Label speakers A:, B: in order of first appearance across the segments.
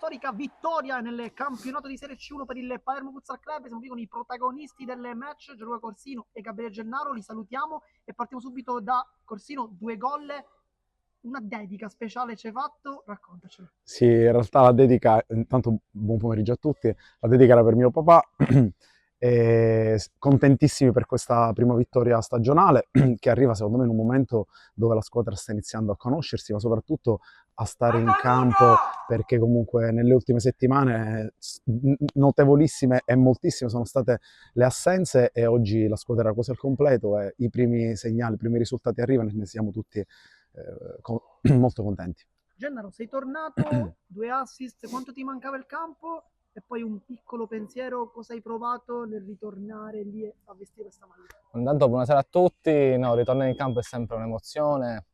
A: storica vittoria nel campionato di Serie C1 per il Palermo Futsal Club. Siamo qui con i protagonisti del match, Gianluca Corsino e Gabriele Gennaro. Li salutiamo e partiamo subito da Corsino. 2 gol, una dedica speciale ci hai fatto, raccontacelo.
B: Sì, in realtà la dedica, intanto buon pomeriggio a tutti, la dedica era per mio papà, e contentissimi per questa prima vittoria stagionale che arriva secondo me in un momento dove la squadra sta iniziando a conoscersi, ma soprattutto a stare in campo, perché comunque nelle ultime settimane notevolissime e moltissime sono state le assenze e oggi la squadra era quasi al completo e i primi segnali, i primi risultati arrivano e ne siamo tutti molto contenti.
A: Gennaro, sei tornato, 2 assist, quanto ti mancava il campo? E poi un piccolo pensiero, cosa hai provato nel ritornare lì a vestire questa maglia?
C: Intanto buonasera a tutti, no, ritornare in campo è sempre un'emozione.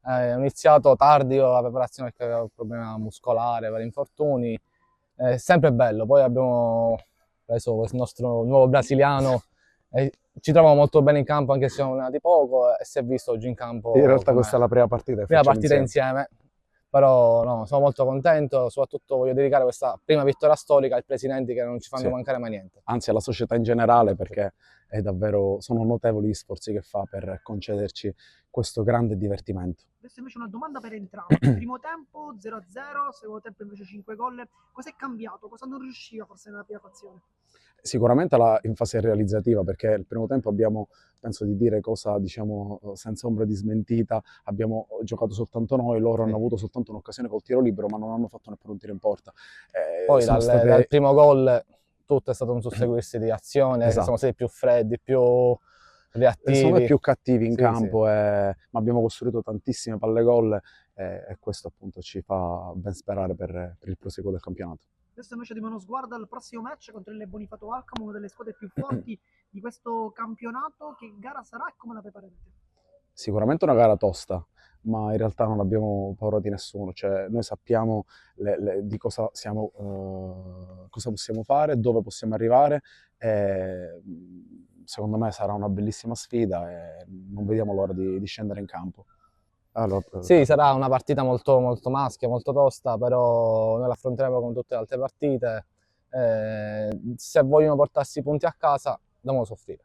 C: Ho iniziato tardi la preparazione perché avevo un problema muscolare, vari infortuni, è sempre bello. Poi abbiamo preso il nostro nuovo brasiliano e ci troviamo molto bene in campo anche se siamo allenati poco e si è visto oggi in campo.
B: In realtà questa è la prima partita.
C: Prima partita insieme. Però no, sono molto contento, soprattutto voglio dedicare questa prima vittoria storica ai presidenti che non ci fanno mancare mai niente.
B: Anzi alla società in generale, perché è davvero, sono notevoli gli sforzi che fa per concederci questo grande divertimento.
A: Adesso invece una domanda per entrambi. Primo tempo 0-0, secondo tempo invece 5 gol. Cosa è cambiato? Cosa non riusciva forse nella prima fazione?
B: Sicuramente in fase realizzativa, perché il primo tempo abbiamo, penso di dire cosa diciamo senza ombra di smentita, abbiamo giocato soltanto noi, loro hanno avuto soltanto un'occasione col tiro libero, ma non hanno fatto neppure un tiro in porta.
C: Poi dal primo gol tutto è stato un susseguirsi di azione,
B: esatto.
C: Siamo stati più freddi, più reattivi.
B: Sono più cattivi in campo, ma abbiamo costruito tantissime palle gol e questo appunto ci fa ben sperare per il proseguo del campionato.
A: Adesso invece diamo uno sguardo al prossimo match contro il Bonifato Alcamo, una delle squadre più forti di questo campionato. Che gara sarà e come la preparerete?
B: Sicuramente una gara tosta, ma in realtà non abbiamo paura di nessuno, cioè noi sappiamo di cosa possiamo fare, dove possiamo arrivare e secondo me sarà una bellissima sfida e non vediamo l'ora di scendere in campo.
C: Allora, sì, sarà una partita molto maschia, molto tosta, però noi l'affronteremo come tutte le altre partite. Se vogliono portarsi i punti a casa, dobbiamo soffrire.